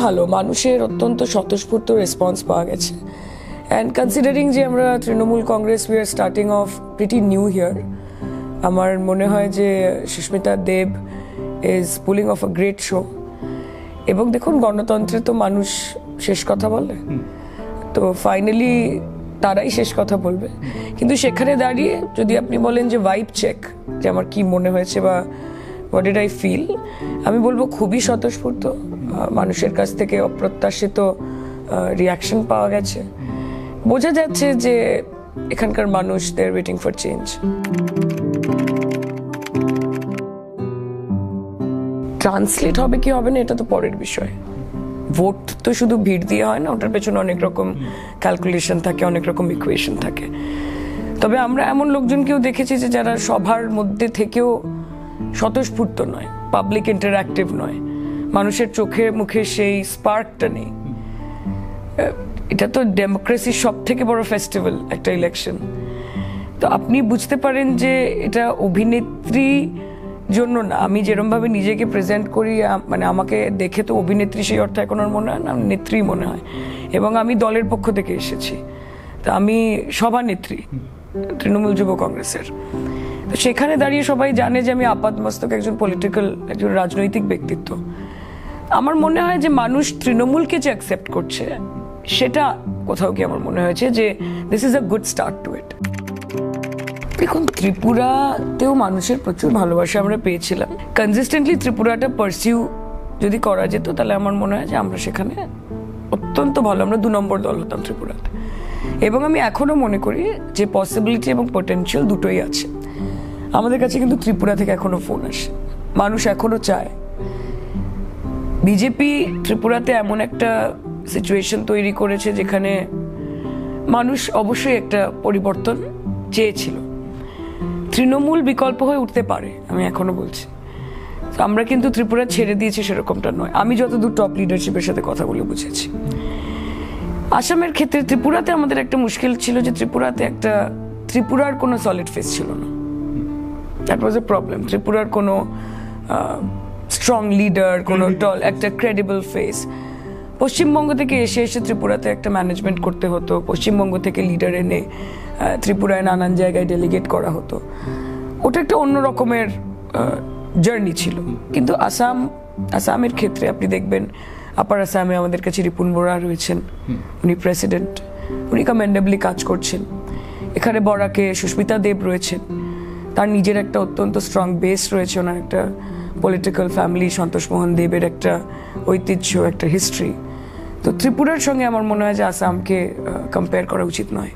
ভালো, মানুষের অত্যন্ত স্বতঃস্ফূর্ত রেসপন্স পাওয়া গেছে। অ্যান্ড কনসিডারিং যে আমরা Trinamool Congress we are starting off pretty new here, আমার মনে হয় যে Sushmita Dev is pulling off a great show. এবং দেখুন, গণতন্ত্রে তো মানুষ শেষ কথা বলে, তো ফাইনালি তারাই শেষ কথা বলবে। কিন্তু সেখানে দাঁড়িয়ে যদি আপনি বলেন যে ভাইব চেক, যে আমার কি মনে হয়েছে বা হোয়াট ডিড আই ফিল, আমি বলবো খুবই স্বতঃস্ফূর্ত, মানুষের কাছ থেকে অপ্রত্যাশিত রিয়াকশন পাওয়া গেছে। বোঝা যাচ্ছে যে এখানকার মানুষ they are waiting for change. Translate হবে কি হবে না এটা তো পরের বিষয়। ভোট তো শুধু ভিড় দিয়ে হয় না, ওটার পেছনে অনেক রকম ক্যালকুলেশন থাকে, অনেক রকম ইকুয়েশন থাকে। তবে আমরা এমন লোকজনকেও দেখেছি যে যারা সবার মধ্যে থেকেও স্বতঃস্ফূর্ত নয়, পাবলিক ইন্টারঅ্যাক্টিভ নয়, মানুষের চোখে মুখে সেই স্পার্কটা নেই। এটা তো ডেমোক্রেসির সব থেকে বড় ফেস্টিভ্যাল একটা ইলেকশন। তো আপনি বুঝতে পারেন যে এটা অভিনেত্রী জন্য না, আমি যেরকম ভাবে নিজেকে প্রেজেন্ট করি, মানে আমাকে দেখে তো অভিনেত্রী সেই অর্থে এখন আর মনে হয় না, নেত্রী মনে হয়। এবং আমি দলের পক্ষ থেকে এসেছি, তা আমি সভানেত্রী তৃণমূল যুব কংগ্রেসের। তো সেখানে দাঁড়িয়ে সবাই জানে যে আমি আপাতমস্তক একজন পলিটিক্যাল, একজন রাজনৈতিক ব্যক্তিত্ব। আমার মনে হয় যে মানুষ তৃণমূলকে যে অ্যাকসেপ্ট করছে সেটা কোথাও কি আমার মনে হয়েছে যে this is a good start to it. দেখুন, ত্রিপুরাতেও মানুষের প্রচুর ভালোবাসা আমরা পেয়েছিলাম। কনসিস্টেন্টলি ত্রিপুরাটা পারসিউ যদি করা যেত তাহলে আমার মনে হয় যে আমরা সেখানে অত্যন্ত ভালো, আমরা 2 নম্বর দল হতাম ত্রিপুরাতে। এবং আমি এখনো মনে করি যে পসিবিলিটি এবং পটেনশিয়াল দুটোই আছে। আমাদের কাছে কিন্তু ত্রিপুরা থেকে এখনো ফোন আসে, মানুষ এখনো চায়। বিজেপি ত্রিপুরাতে এমন একটা সিচুয়েশন তৈরি করেছে যেখানে মানুষ অবশ্যই একটা পরিবর্তন চেয়েছিল। তৃণমূল বিকল্প হয়ে উঠতে পারে, আমি এখনো বলছি। আমরা কিন্তু ত্রিপুরা ছেড়ে দিয়েছি সেরকমটা নয়, আমি যতদূর টপ লিডারশিপের সাথে কথা বলে বুঝেছি। আসামের ক্ষেত্রে ত্রিপুরাতে আমাদের একটা মুশকিল ছিল যে ত্রিপুরার কোনো সলিড ফেস ছিল না। That was A problem. ত্রিপুরার কোনো স্ট্রং লিডার, কোনো একটা ক্রেডিবল ফেস। পশ্চিমবঙ্গ থেকে এসে ত্রিপুরাতে একটা ম্যানেজমেন্ট করতে হতো, পশ্চিমবঙ্গ থেকে লিডার এনে ত্রিপুরায় নানান জায়গায় ডেলিগেট করা হতো। ওটা একটা অন্য রকমের জার্নি ছিল। কিন্তু আসামের ক্ষেত্রে আপনি দেখবেন, আপার আসামে আমাদের কাছে রিপুন বোরা রয়েছেন, উনি প্রেসিডেন্ট, উনি কমেন্ডেবলি কাজ করছেন। এখানে বরাকে সুস্মিতা দেব রয়েছেন, তার নিজের একটা অত্যন্ত স্ট্রং বেস রয়েছে, ওনার একটা পলিটিক্যাল ফ্যামিলি, সন্তোষ মোহন দেবের একটা ঐতিহ্য, একটা হিস্ট্রি। তো ত্রিপুরার সঙ্গে আমার মনে হয় যে আসামকে কম্পেয়ার করা উচিত নয়।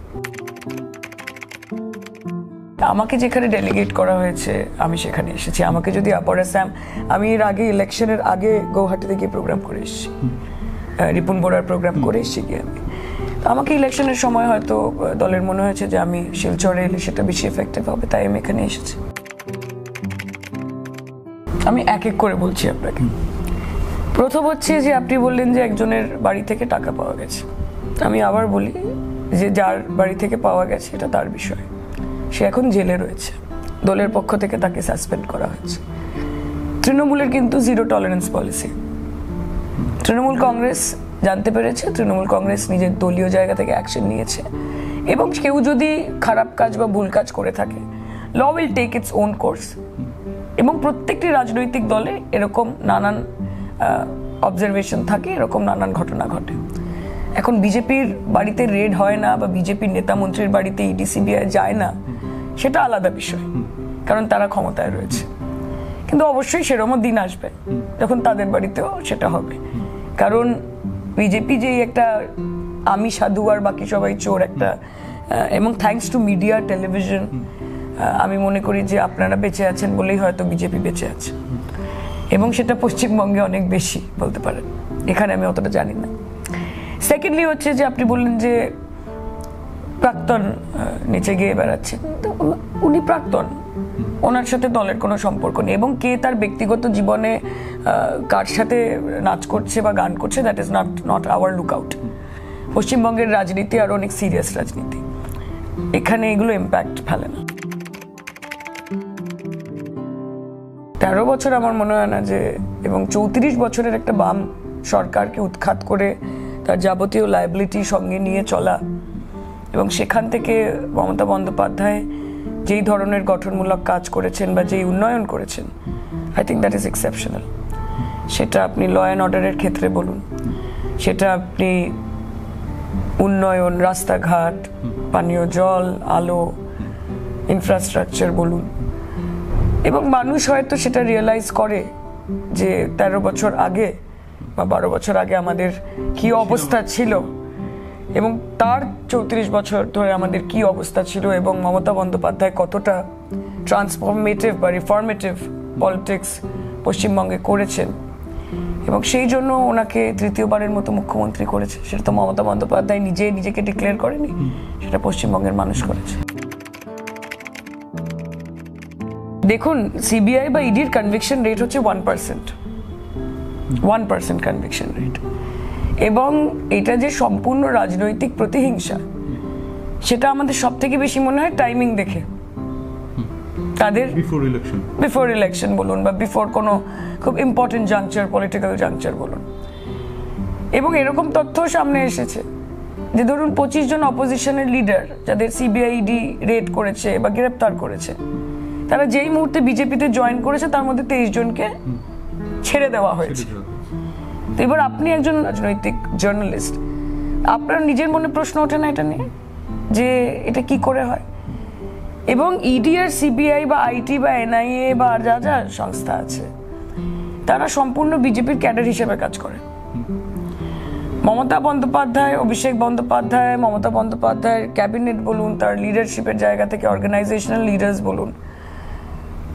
আমাকে যেখানে ডেলিগেট করা হয়েছে আমি সেখানে এসেছি। আমাকে যদি আপার আসাম, আমি এর আগে ইলেকশনের আগে গৌহাটিতে গিয়ে প্রোগ্রাম করে এসেছি, রিপুন বোরার প্রোগ্রাম করে এসেছি গিয়ে আমি। আমাকে ইলেকশনের সময় হয়তো দলের মনে হয়েছে যে আমি শিলচরে এলে সেটা বেশি এফেক্টিভ হবে, তাই আমি এখানে এসেছি। আমি এক এক করে বলছি আপনাকে। প্রথম হচ্ছে যে আপনি বললেন যে একজনের বাড়ি থেকে টাকা পাওয়া গেছে। আমি আবার বলি যে যার বাড়ি থেকে পাওয়া গেছে এটা তার বিষয়, সে এখন জেলে রয়েছে, দলের পক্ষ থেকে তাকে সাসপেন্ড করা হয়েছে। তৃণমূলের কিন্তু 0 টলারেন্স পলিসি। তৃণমূল কংগ্রেস জানতে পেরেছে, তৃণমূল কংগ্রেস নিজের দলীয় জায়গা থেকে অ্যাকশন নিয়েছে, এবং কেউ যদি খারাপ কাজ বা ভুল কাজ করে থাকে, law will take its own course. এবং প্রত্যেকটি রাজনৈতিক দলে এরকম নানান অবজারভেশন থাকে, এরকম নানান ঘটনা ঘটে। এখন বিজেপির বাড়িতে রেড হয় না বা বিজেপির নেতা মন্ত্রীর বাড়িতে ইডি সিবিআই যায় না, সেটা আলাদা বিষয়, কারণ তারা ক্ষমতায় রয়েছে। কিন্তু অবশ্যই সেরকম দিন আসবে যখন তাদের বাড়িতেও সেটা হবে, কারণ বিজেপি যেই একটা আমি সাধু আর বাকি সবাই চোর একটা, এবং থ্যাঙ্কস টু মিডিয়া, টেলিভিশন, আমি মনে করি যে আপনারা বেঁচে আছেন বলেই হয়তো বিজেপি বেঁচে আছে, এবং সেটা পশ্চিমবঙ্গে অনেক বেশি বলতে পারেন, এখানে আমি অতটা জানি না। সেকেন্ডলি হচ্ছে যে আপনি বললেন যে প্রাক্তন নিচে গিয়ে বেড়াচ্ছেন, তো উনি প্রাক্তন, ওনার সাথে দলের কোনো সম্পর্ক নেই। এবং কে তার ব্যক্তিগত জীবনে কার সাথে নাচ করছে বা গান করছে, that is not our lookout. পশ্চিমবঙ্গের রাজনীতি আর অনেক সিরিয়াস রাজনীতি, এখানে এগুলো ইম্প্যাক্ট ফেলে না। 13 বছর আমার মনে হয় না যে, এবং 34 বছরের একটা বাম সরকারকে উৎখাত করে তার যাবতীয় লায়াবিলিটি সঙ্গে নিয়ে চলা, এবং সেখান থেকে মমতা বন্দ্যোপাধ্যায় যেই ধরনের গঠনমূলক কাজ করেছেন বা যেই উন্নয়ন করেছেন, I think that is exceptional. সেটা আপনি ল অ্যান্ড অর্ডারের ক্ষেত্রে বলুন, সেটা আপনি উন্নয়ন, রাস্তাঘাট, পানীয় জল, আলো, ইনফ্রাস্ট্রাকচার বলুন, এবং মানুষ হয়তো সেটা রিয়েলাইজ করে যে 13 বছর আগে বা 12 বছর আগে আমাদের কি অবস্থা ছিল এবং তার 34 বছর ধরে আমাদের কি অবস্থা ছিল, এবং মমতা বন্দ্যোপাধ্যায় কতটা ট্রান্সফরমেটিভ বা রিফর্মেটিভ পলিটিক্স পশ্চিমবঙ্গে করেছেন, এবং সেই জন্য ওনাকে তৃতীয়বারের মতো মুখ্যমন্ত্রী করেছে। সেটা তো মমতা বন্দ্যোপাধ্যায় নিজেকে ডিক্লেয়ার করেনি, সেটা পশ্চিমবঙ্গের মানুষ করেছে। দেখুন, সিবিআই বা ইডির কনভিকশন রেট হচ্ছে 1% কনভিকশন রেট, এবং এটা যে সম্পূর্ণ রাজনৈতিক প্রতিহিংসা, সেটা আমাদের সব থেকে বেশি মনে হয় টাইমিং দেখে। তাদের বিফোর ইলেকশন বলুন বা বিফোর কোনো খুব ইম্পর্টেন্ট জাংচার, পলিটিক্যাল জাংচার বলুন, এবং এরকম তথ্য সামনে এসেছে যে ধরুন 25 জন অপোজিশনের লিডার যাদের সিবিআই ইডি রেড করেছে বা গ্রেপ্তার করেছে, তারা যেই মুহূর্তে বিজেপিতে জয়েন করেছে তার মধ্যে 23 জনকে ছেড়ে দেওয়া হয়েছে। তো এবার আপনি একজন রাজনৈতিক জার্নালিস্ট, আপনার নিজের মনে প্রশ্ন ওঠে না এটা নিয়ে যে এটা কি করে হয়? এবং ইডি আর সিবিআই বা আইটি বা এনআইএ বা আর যা যা সংস্থা আছে, তারা সম্পূর্ণ বিজেপির ক্যাডার হিসেবে কাজ করে। মমতা বন্দ্যোপাধ্যায়, অভিষেক বন্দ্যোপাধ্যায়, মমতা বন্দ্যোপাধ্যায়ের ক্যাবিনেট বলুন, তার লিডারশিপের জায়গা থেকে অর্গানাইজেশনাল লিডার্স বলুন,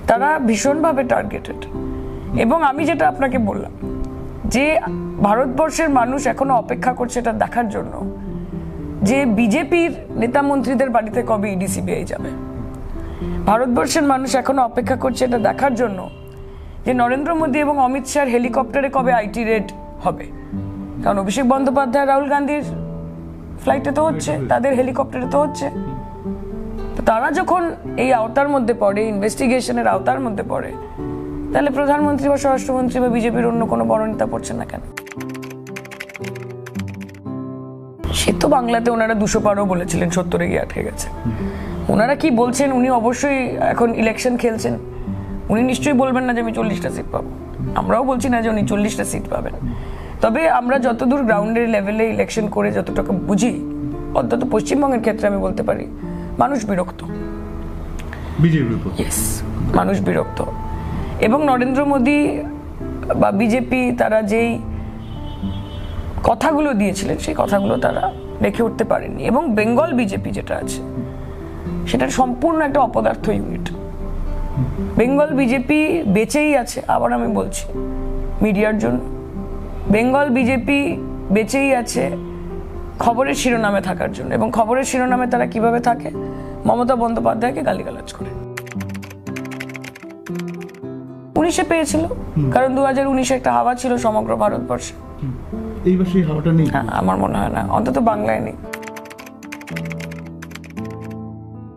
তারা ভীষণভাবে টার্গেটেড। এবং আমি যেটা আপনাকে বললাম যে ভারতবর্ষের মানুষ এখনো অপেক্ষা করছে এটা দেখার জন্য যে বিজেপির নেতা মন্ত্রীদের বাড়িতে কবে ইডি সিবিআই যাবে। ভারতবর্ষের মানুষ এখনো অপেক্ষা করছে এটা দেখার জন্য যে নরেন্দ্র মোদী এবং অমিত শাহর হেলিকপ্টারে কবে আইটি রেড হবে। কারণ অভিষেক বন্দ্যোপাধ্যায়, রাহুল গান্ধীর ফ্লাইটে তো হচ্ছে, তাদের হেলিকপ্টারে তো হচ্ছে। তারা যখন এই আওতার মধ্যে পড়ে, ইনভেস্টিগেশনের আওতার মধ্যে পড়ে, তাহলে প্রধানমন্ত্রী বা স্বরাষ্ট্রমন্ত্রী বা বিজেপির অন্য কোনো বড় নেতা পড়ছে না কেন? সে তো বাংলাতে ওনারা 200 পারও বলেছিলেন, 70-এ গিয়ে আটকে গেছে। ওনারা কি বলছেন, উনি অবশ্যই এখন ইলেকশন খেলছেন, উনি নিশ্চয়ই বলবেন না যে আমি 40টা সিট পাবো। আমরাও বলছি না যে উনি 40টা সিট পাবেন। তবে আমরা যতদূর গ্রাউন্ডের লেভেলে ইলেকশন করে যতটুকু বুঝি, অন্তত পশ্চিমবঙ্গের ক্ষেত্রে আমি বলতে পারি মানুষ বিরক্ত, মানুষ বিরক্ত। এবং নরেন্দ্র মোদী বা বিজেপি তারা যেই কথাগুলো দিয়েছিলেন সেই কথাগুলো তারা রেখে উঠতে পারেননি। এবং বেঙ্গল বিজেপি যেটা আছে সেটার সম্পূর্ণ একটা অপদার্থ ইউনিট। বেঙ্গল বিজেপি বেঁচেই আছে, আবার আমি বলছি, মিডিয়ার জন্য। বেঙ্গল বিজেপি বেঁচেই আছে খবরের শিরোনামে থাকার জন্য, এবং খবরের শিরোনামে তারা কিভাবে থাকে? মমতা বন্দ্যোপাধ্যায়কে গালিগালাজ করে। 19-এ পেয়েছিল, কারণ 2019-এ একটা হাওয়া ছিল সমগ্র ভারতবর্ষে। এইবার সেই হাওয়াটা নেই, আমার মনে হয় না, অন্তত বাংলায় নেই।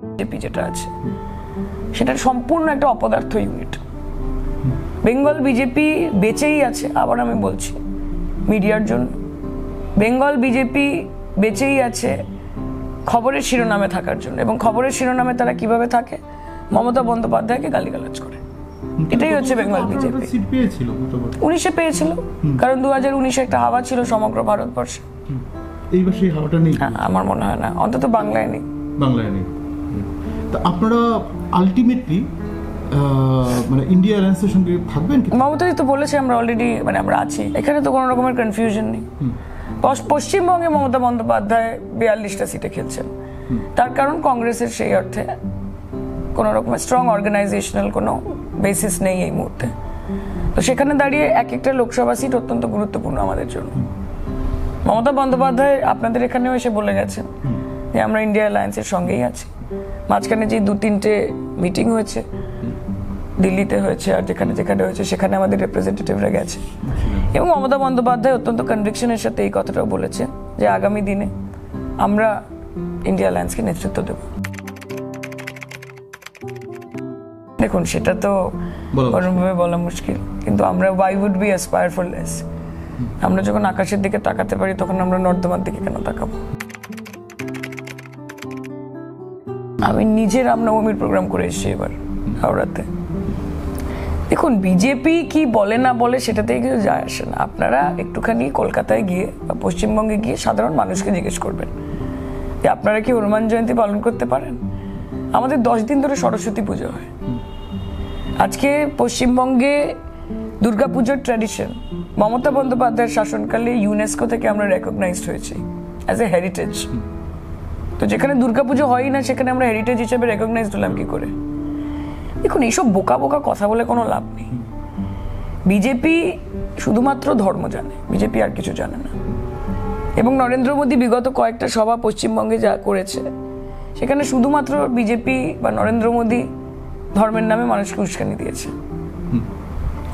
বিজেপি যেটা আছে সেটার সম্পূর্ণ একটা অপদার্থ ইউনিট। বেঙ্গল বিজেপি বেঁচেই আছে, আবার আমি বলছি, মিডিয়ার জন্য। বেঙ্গল বিজেপি বেঁচেই আছে খবরের শিরোনামে থাকার জন্য, এবং খবরের শিরোনামে তারা কিভাবে থাকে? মমতা বন্দ্যোপাধ্যায়কে গালিগালাজ করে। এটাই হচ্ছে বেঙ্গল বিজেপি। 19-এ পেয়েছিল, কারণ 2019-এ একটা হাওয়া ছিল সমগ্র ভারতবর্ষে। এইবার সেই হাওয়াটা নেই, আমার মনে হয় না, অন্তত বাংলায় নেই। তা আপনারা আলটিমেটলি মানে ইন্ডিয়া অ্যালায়েন্সের সঙ্গে থাকবেন? মমতাজি তো বলেছে আমরা অলরেডি, মানে আমরা আছি, এখানে তো কোনো রকমের কনফিউশন নেই। পশ্চিমবঙ্গে মমতা বন্দ্যোপাধ্যায় 42টা সিটে খেলছেন, তার কারণ কংগ্রেসের সেই অর্থে কোনো রকমের স্ট্রং অর্গানাইজেশনাল কোনো বেসিস নেই এই মুহূর্তে। তো সেখানে দাঁড়িয়ে এক একটা লোকসভা সিট অত্যন্ত গুরুত্বপূর্ণ আমাদের জন্য। মমতা বন্দ্যোপাধ্যায় আপনাদের এখানেও এসে বলে গেছেন যে আমরা ইন্ডিয়া অ্যালায়েন্সের সঙ্গেই আছি। মাঝখানে যে 2-3টে মিটিং হয়েছে, দিল্লিতে হয়েছে আর যেখানে যেখানে হয়েছে, সেখানে আমাদের রিপ্রেজেন্টেটিভরা গেছে, এবং মমতা বন্দ্যোপাধ্যায় অত্যন্ত কনভিকশনের সাথে এই কথাটাও বলেছে যে আগামী দিনে আমরা ইন্ডিয়া অ্যালায়েন্সকে নেতৃত্ব দেব। দেখুন, সেটা তো কোনোভাবে বলা মুশকিল, কিন্তু আমরা why would we aspire for less? আমরা যখন আকাশের দিকে তাকাতে পারি তখন আমরা নর্দমার দিকে কেন তাকাবো? আমি নিজে রামনবমীর প্রোগ্রাম করে এসেছি এবার হাওড়াতে। দেখুন, বিজেপি কি বলে না বলে সেটাতে কিছু যায় আসে না। আপনারা একটুখানি কলকাতায় গিয়ে বা পশ্চিমবঙ্গে গিয়ে সাধারণ মানুষকে জিজ্ঞেস করবেন যে আপনারা কি হনুমান জয়ন্তী পালন করতে পারেন? আমাদের 10 দিন ধরে সরস্বতী পুজো হয়। আজকে পশ্চিমবঙ্গে দুর্গাপুজোর ট্র্যাডিশন মমতা বন্দ্যোপাধ্যায়ের শাসনকালে ইউনেস্কো থেকে আমরা রেকগনাইজড হয়েছি অ্যাজ এ হেরিটেজ। তো যেখানে দুর্গাপুজো হয়ই না সেখানে আমরা হেরিটেজ হিসেবে রেকগনাইজড হলাম কি করে? দেখুন, এইসব বোকা বোকা কথা বলে কোনো লাভ নেই। বিজেপি শুধুমাত্র ধর্ম জানে, বিজেপি আর কিছু জানে না। এবং নরেন্দ্র মোদী বিগত কয়েকটা সভা পশ্চিমবঙ্গে যা করেছে সেখানে শুধুমাত্র বিজেপি বা নরেন্দ্র মোদী ধর্মের নামে মানুষকে উস্কানি দিয়েছে।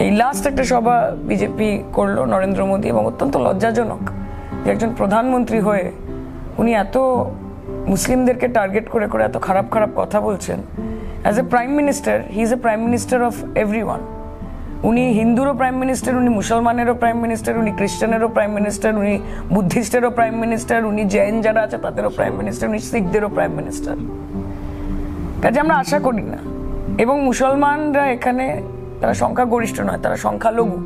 এই লাস্ট একটা সভা বিজেপি করলো নরেন্দ্র মোদী, এবং অত্যন্ত লজ্জাজনক যে একজন প্রধানমন্ত্রী হয়ে উনি এত মুসলিমদেরকে টার্গেট করে করে এত খারাপ খারাপ কথা বলছেন। As a prime minister, he is a prime minister of everyone. উনি হিন্দুরও প্রাইম মিনিস্টার, উনি মুসলমানেরও প্রাইম মিনিস্টার, উনি খ্রিস্টানেরও প্রাইম মিনিস্টার, উনি বুদ্ধিস্টেরও প্রাইম মিনিস্টার, উনি জৈন যারা আছে তাদেরও প্রাইম মিনিস্টার, উনি শিখদেরও প্রাইম মিনিস্টার। কাজে আমরা আশা করি না। এবং মুসলমানরা এখানে তারা সংখ্যাগরিষ্ঠ নয়, তারা সংখ্যালঘু।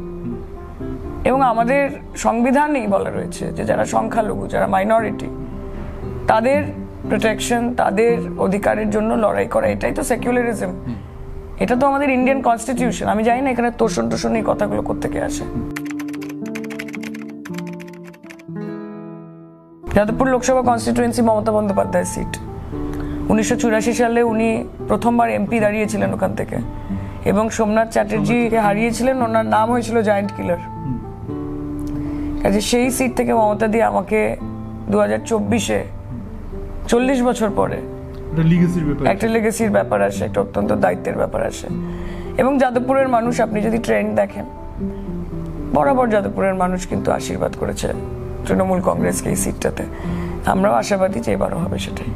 এবং আমাদের সংবিধানেই বলা রয়েছে যে যারা সংখ্যালঘু, যারা মাইনরিটি, তাদের প্রোটেকশন, তাদের অধিকারের জন্য লড়াই করা, এটাই তো সেকুলারিজম। এটা তো আমাদের ইন্ডিয়ান কনস্টিটিউশন। আমি জানি না এখানে তোষণ টোষণ এই কথাগুলো কোত্থেকে আসে। যাদবপুর লোকসভা কনস্টিটিউয়েন্সি মমতা বন্দ্যোপাধ্যায়ের সিট। 1984 সালে উনি প্রথমবার এমপি দাঁড়িয়েছিলেন ওখান থেকে, এবং সোমনাথ চ্যাটার্জিকে হারিয়েছিলেন। ওনার নাম হয়েছিল জায়ান্ট কিলার। কাজে সেই সিট থেকে মমতা দিয়ে আমাকে 2024-এ 40 বছর পরে একটা লেগেসির ব্যাপার আসে, একটা অত্যন্ত দায়িত্বের ব্যাপার আসে। এবং যাদবপুরের মানুষ, আপনি যদি ট্রেন্ড দেখেন, বরাবর যাদবপুরের মানুষ কিন্তু আশীর্বাদ করেছে তৃণমূল কংগ্রেসকে এই সিটটাতে। আমরাও আশাবাদী যে এবারও হবে সেটাই।